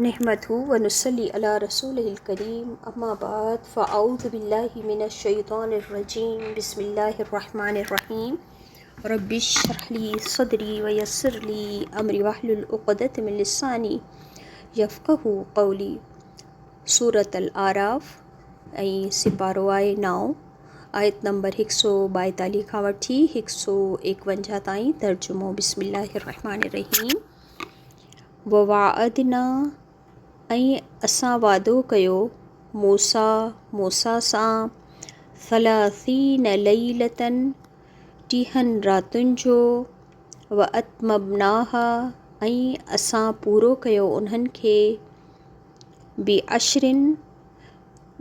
नहमदहु व नुसल्ली अला रसूलिहिल करीम अम्मा बाद फ़अऊज़ु बिल्लाहि मिनश शैतानिर रजीम बिस्मिल्लाहिर रहमानिर रहीम रब्बिश्रह ली सदरी व यस्सिर ली अमरी वहलुल उक़दतम मिन लिसानी यफ़क़हू क़ौली। सूरत अल आराफ़ ऐं सिपारो आहे 9 आयत नंबर 142 खां वठी 151 ताईं। तर्जुमो बिस्मिल्लाहिर रहमानिर रहीम। ववाअदना ऐं असां वादो कयो मूसा सां सलासीन लैलतन 30 रातुनि जो। व अतममनाहा ऐं असां पूरो कयो उन्हनि खे बिअशरिन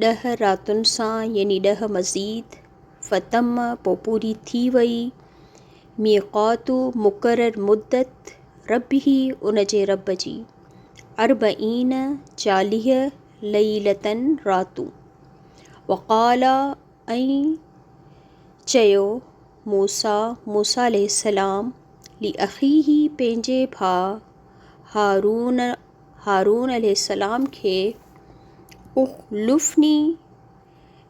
10 रातुनि सां यानी 10 मज़ीद। फ़तम पोइ पूरी थी वई मीक़ातु मुक़ररु मुद्दत रब्बिही उन जे रब जी अरबईन 40 लैलतन रातूं। वक़ाला ऐं चयो मूसा अलैहिस्सलाम लि अख़ीही पंहिंजे भाउ हारून अलैहिस्सलाम खे उख़्लुफ़नी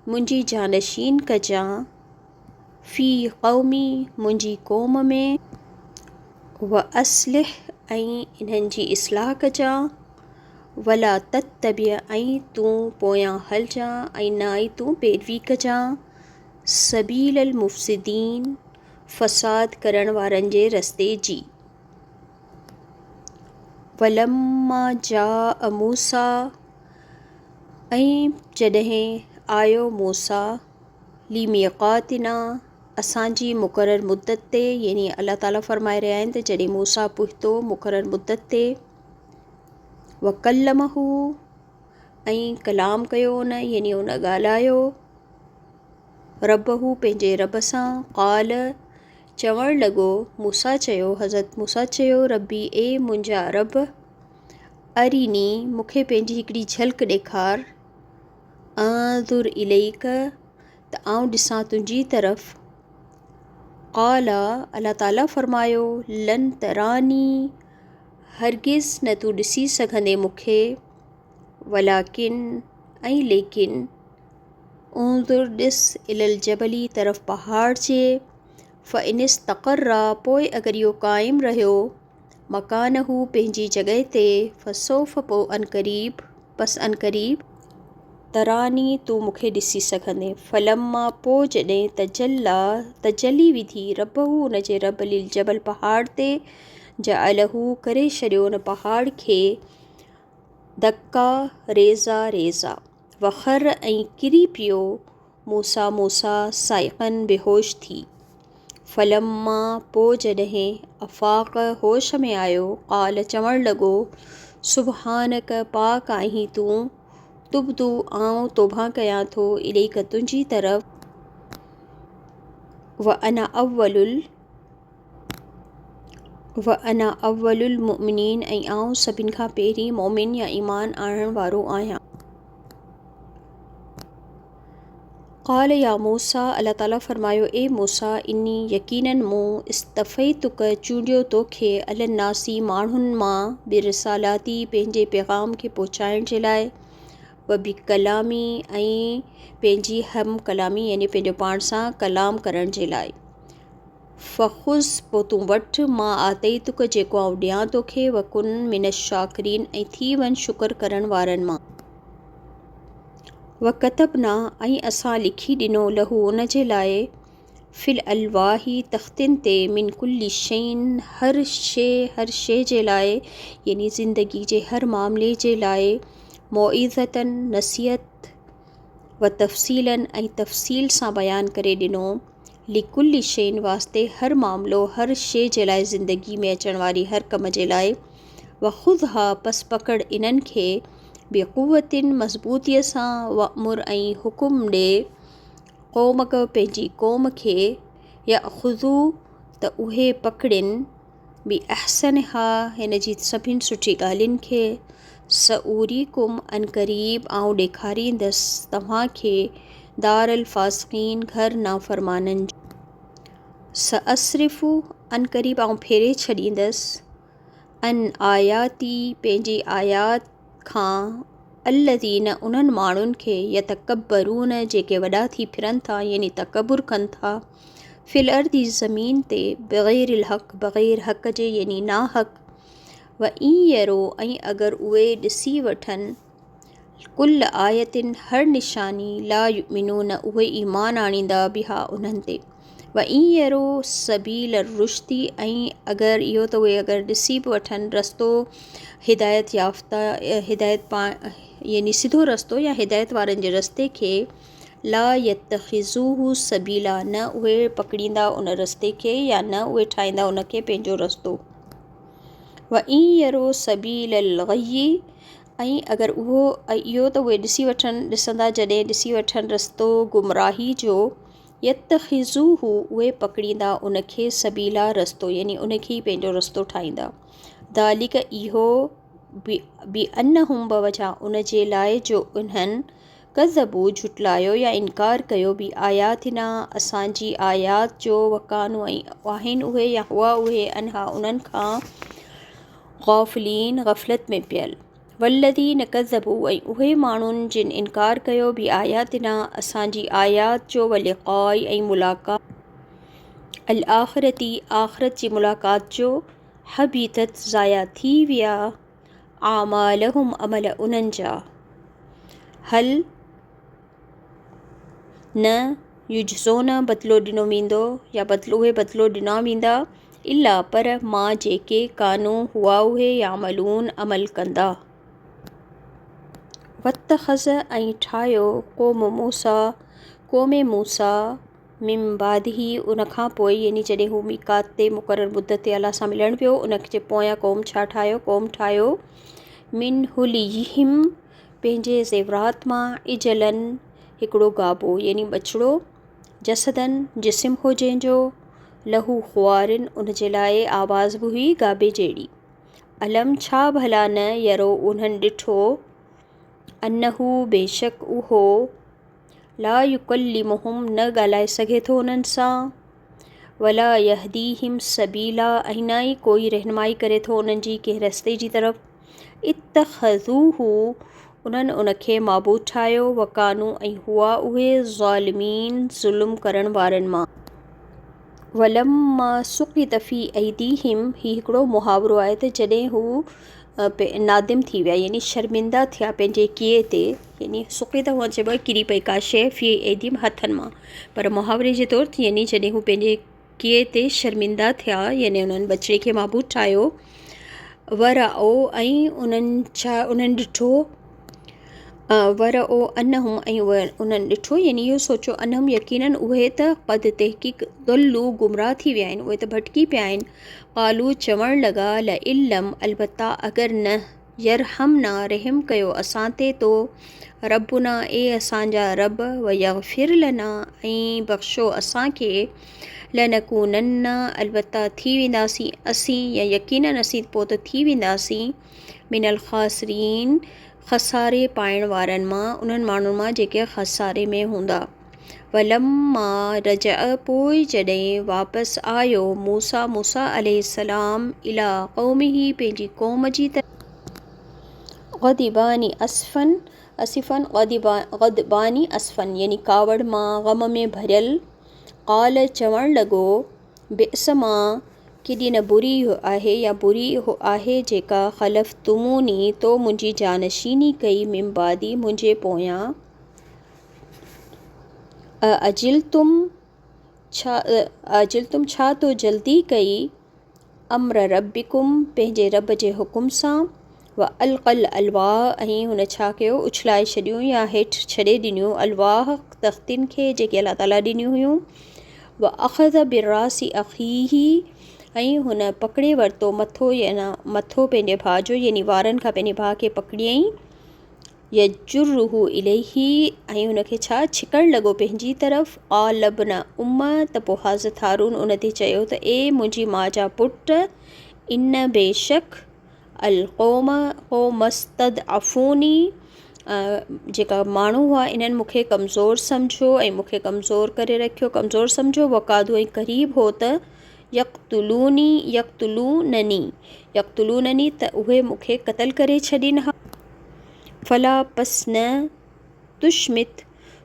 मुंहिंजी जानशीन कजां फ़ी क़ौमी मुंहिंजी क़ौम में व अस्लिह ऐं इन्हनि जी इस्लाह कजां वला तत्तबिअ ऐं तूं पोयां हलजां ऐं न ई तूं पैरवी कजां सबीलल मुफ़्सिदीन फ़साद करण वारनि जे रस्ते जी। वलम्मा जाअ मूसा ऐं जॾहिं आयो मूसा लिमीक़ातिना असांजी मुक़ररु मुद्दत ते, यानी अल्लाह ताला फ़रमाए रहिया आहिनि त जॾहिं मूसा पहुतो मुक़ररु मुद्दत ते। वकल्लमहू ऐं कलाम कयो उन, यानी उन ॻाल्हायो रब्बहू पंहिंजे रब सां। क़ाल चवणु लॻो हज़रत मूसा चयो रब्बी ए मुंहिंजा रब अरिनी मूंखे पंहिंजी हिकिड़ी झलक ॾेखार अंज़ुर इलैक त आउं ॾिसां तुंहिंजी तरफ़। क़ाला अल्लाह ताला फ़रमायो लन तरानी हरगिज़ न तूं ॾिसी सघंदे मूंखे वलाकिन ऐं लेकिन उंज़ुर ॾिस इलल जबली तरफ़ पहाड़ जे फ़इन इस्तक़र्रा पोइ अगरि इहो क़ाइमु रहियो मकानहू पंहिंजी जॻह ते फ़सौफ़ पोइ अनक़रीब तरानी तूं मूंखे ॾिसी सघंदे। फ़लम्मा पोइ जॾहिं तजली विधी रब्बहू उन जे रब लिल जबल पहाड़ ते जअलहू करे छॾियो उन पहाड़ खे दक्का रेज़ा वख़र ऐं किरी पियो मूसा साइक़न बेहोश थी। फ़लम्मा पोइ जॾहिं अफ़ाक़ होश में आयो क़ाल चवणु लॻो सुबहानक पाक आहीं तूं तुब्तु आउं तौबा कयां थो इलैक तुंहिंजी तरफ़ व अना अव्वलुल मुमिनीन ऐं आउं सभिनि खां पहिरीं मोमिन या ईमान आणण वारो आहियां। क़ाल या मूसा अल्लाह ताला फ़रमायो ए मूसा इन्नी यकीनन मूं इस्तफ़ैतुक चूंडियो तोखे अलन्नासी माण्हुनि मां बिरिसालाती पंहिंजे पैगाम खे पहुचाइण जे लाइ व बि कलामी ऐं पंहिंजी हम कलामी यानी पंहिंजो पाण सां कलाम करण जे लाइ। फ़ख़ुज़ पोइ तूं वठि मां आतई तुक जेको आउं ॾियां तोखे वकुन मिनश शाकिरीन ऐं थी वञ शुक्र करण वारनि मां। वकतबना ऐं असां लिखी ॾिनो लहू उन जे लाइ फ़िल अलवाही तख़्तिन ते मिन कुल्ली शैइन हर शइ जे लाइ यानी ज़िंदगी जे हर मामले जे लाइ मौइज़तन नसीहत व तफ़सीलन ऐं तफ़सील सां बयानु करे ॾिनो लिकुल्ली शैइन वास्ते हर मामिलो हर शइ जे लाइ ज़िंदगी में अचण वारी हर कम जे लाइ। व ख़ुदहा पस पकड़ इन्हनि खे बेक़ुवतिन मज़बूतीअ सां वअमुर ऐं हुकुम ॾे क़ौमक पंहिंजी क़ौम खे या ख़ुज़ू त उहे पकड़िन बि अहसनहा हिन जी सभिनि सुठी ॻाल्हियुनि खे सऊरीकुम अनक़रीब आउं ॾेखारींदसि तव्हांखे दारल फ़ासिक़ीन घर नाफ़रमाननि जो। सअस्रिफ़ु अनक़रीब आउं फेरे छॾींदसि अन आयाती पंहिंजी आयात खां अल्लज़ीन उन्हनि माण्हुनि खे यतकब्बरून जेके वॾा थी फिरनि था यानी तकबुर कनि था फिल अर्दी ज़मीन ते बग़ैरिल हक़ बग़ैर हक़ जे यानी ना हक़ व ई यरो ऐं अगरि उहे ॾिसी वठनि कुल आयतिन हर निशानी ला युमिनून उहे ईमान आणींदा बिहा उन्हनि ते व ईयरो सबील रुश्दी ऐं अगरि इहो त उहे अगरि ॾिसी बि वठनि रस्तो हिदायत याफ़्ता हिदायत यानी सिधो रस्तो या हिदायत वारनि जे रस्ते खे ला यतख़िज़ूहु सबीला न उहे पकड़ींदा उन रस्ते खे या न उहे ठाहींदा उनखे पंहिंजो रस्तो व ईयरो सबील ग़य्यी ऐं अगरि उहो इहो त उहे ॾिसंदा जॾहिं ॾिसी वठनि रस्तो गुमराही जो यतख़िज़ूहु उहे पकड़ींदा उनखे सबीला रस्तो यानी उनखे ई पंहिंजो रस्तो ठाहींदा दालिक इहो बि अनहुम बवजह उन जे लाइ जो उन्हनि कज़बू झुटलायो या इनकार कयो बि आयातिना असांजी आयात जो वकानू ऐं आहिनि उहे या हुआ उहे अनहा उन्हनि खां ग़ाफ़िलीन ग़फ़लत में पियल वल्लज़ीन कज़बू ऐं उहे माण्हुनि जिन इनकार कयो बि आयातिना असांजी आयात जो वलिक़ाई ऐं मुलाक़ात अल आख़िरती आख़िरत जी मुलाक़ात जो हबीतत ज़ाया थी विया आमालहुम अमल उन्हनि जा हल न युजज़ोन बदिलो ॾिनो वेंदो या उहे बदिलो ॾिना वेंदा इला पर मां जेके कानू हुआ उहे यामलून अमल कंदा वतख़ज़ ऐं ठाहियो क़ौम मूसा मिन बादिही उनखां पोइ यानी जॾहिं हू मीक़ात ते मुक़ररु मुद्दत ते अल्लाह सां मिलणु पियो उनखे पोयां क़ौम छा ठाहियो क़ौम ठाहियो मिन हुलिहिम पंहिंजे ज़ेवरात मां इजलन हिकिड़ो गाबो यानी बछड़ो जसदन जिस्म हो जंहिंजो लहू ख़ुआरिन उन जे लाइ आवाज़ बि हुई गाबे जहिड़ी अलम छा भला न यरो उन्हनि ॾिठो अनहू बेशक उहो ला युकल्लिमुहुम न ॻाल्हाए सघे थो उन्हनि सां वला यहदीहिम सबीला ऐं न ई कोई रहनुमाई करे थो उन्हनि जी कंहिं रस्ते जी तरफ़ इत्तख़ज़ूहु उन्हनि उनखे माबूद ठाहियो वकानू ऐं हुआ उहे ज़ालिमीन ज़ुल्म करण वारनि मां वलम्मा सुक़ित फ़ी ऐदीहिम ही हिकिड़ो मुहावरो आहे त जॾहिं हू नादिम थी विया यानी शर्मिंदा थिया पंहिंजे कीए ते यानी सुक़ित हुअं चइबो आहे किरी पई का शइ फ़ी ऐदीम हथनि मां पर मुहावरे जे तौर ते यानी जॾहिं हू पंहिंजे कीए ते शर्मिंदा थिया यानी उन्हनि बछड़े खे माबूद ठाहियो वर ओ ऐं उन्हनि ॾिठो वर ओ अनहुम ऐं उन्हनि ॾिठो यानी इहो सोचो अनहुम यकीनन उहे त क़द तहक़ीक़ दुल्लू गुमराह थी विया आहिनि उहे त भटकी पिया आहिनि क़ालू चवणु लॻा ल इल्लम अलबत्ता अगरि न यरहमना रहम कयो असां ते तो रबुना असांजा रब व यग़फिर लना ऐं बख़्शो असांखे लनकूनन्ना अलबत्ता थी वेंदासीं असीं या यकीनन असीं पोइ त थी वेंदासीं मिनल ख़ासिरीन खसारे पाइण वारनि मां उन्हनि माण्हुनि मां जेके खसारे में हूंदा वलम्मा रजा पोइ जॾहिं वापसि आयो मूसा अलैहिस्सलाम इला क़ौमिही पंहिंजी क़ौम जी ग़दिबानी ग़दबानी असफ़न यानी कावड़ मां ग़म में भरियल क़ाल चवणु लॻो बिअस मां केॾी न बुरी आहे या बुरी आहे जेका ख़लफ़ तुमूनी तो मुंहिंजी जानशीनी कई मिमबादी मुंहिंजे पोयां अजिलतुम छा तो जल्दी कई अम्र रब्बिकुम पंहिंजे रब जे हुकुम सां व अलक़ल अलवाह ऐं हुन छा कयो उछलाए छॾियूं या हेठि छॾे ॾिनियूं अलवाह तख़्तिन खे जेके अल्लाह ताला ॾिनियूं हुयूं व अख़ज़ बिरासी अख़ीही ऐं हुन पकिड़े वरितो मथो पंहिंजे भाउ जो यानी वारनि खां पंहिंजे भाउ खे पकिड़ियईं यजुर्रुहु इलैही ऐं हुनखे छा छिकणु लॻो पंहिंजी तरफ़ क़ालबना त पोइ हज़रत हारून उन ते चयो त मुंहिंजी माउ जा पुट इन बेशक क़ौमस्तदअफ़ूनी जेका माण्हू हुआ इन्हनि मूंखे कमज़ोर सम्झो ऐं मूंखे कमज़ोर करे रखियो कमज़ोर सम्झो वकादो ऐं क़रीब हो त यक़्तुलूननी त उहे मूंखे क़तल करे छॾीनि हा फला पस न तुशमित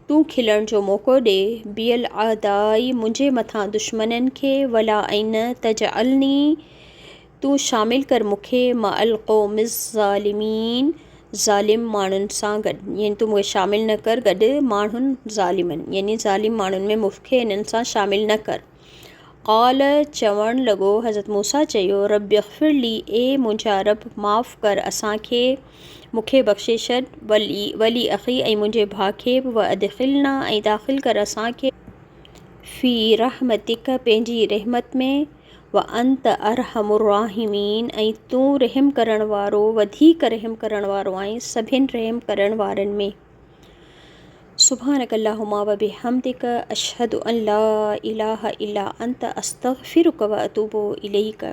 तूं खिलण जो मौक़ो ॾे बियल आदाई मुंहिंजे मथां दुश्मननि खे वला ऐं न तजअलनी तूं शामिल कर मूंखे मअल क़ौमिज़ ज़ालिमीन ज़ालिम माण्हुनि सां गॾु यानी तूं मूंखे शामिल न कर गॾु माण्हुनि ज़ालिमनि यानी ज़ालिम माण्हुनि में मूंखे हिननि सां शामिल न कर। क़ाल चवणु लॻो हज़रत मूसा चयो रब्बि ग़फ़िरली ए मुंहिंजा रब माफ़ु कर असांखे मूंखे बख़्शे छॾ वली अख़ी ऐं मुंहिंजे भाउ खे बि व अदख़िलना ऐं दाख़िल कर असांखे फ़ी रहमतिक पंहिंजी रहमत में व अंत अरहमुर राहिमीन ऐं तूं रहम करण वारो वधीक रहम करण वारो आहीं सभिनि रहम करण वारनि में। सुभानक अल्लाहुम्मा व बिहम्दिक अशहदु अन ला इलाहा इल्ला अंत अस्तग़फिरुक व अतूबु इलैक।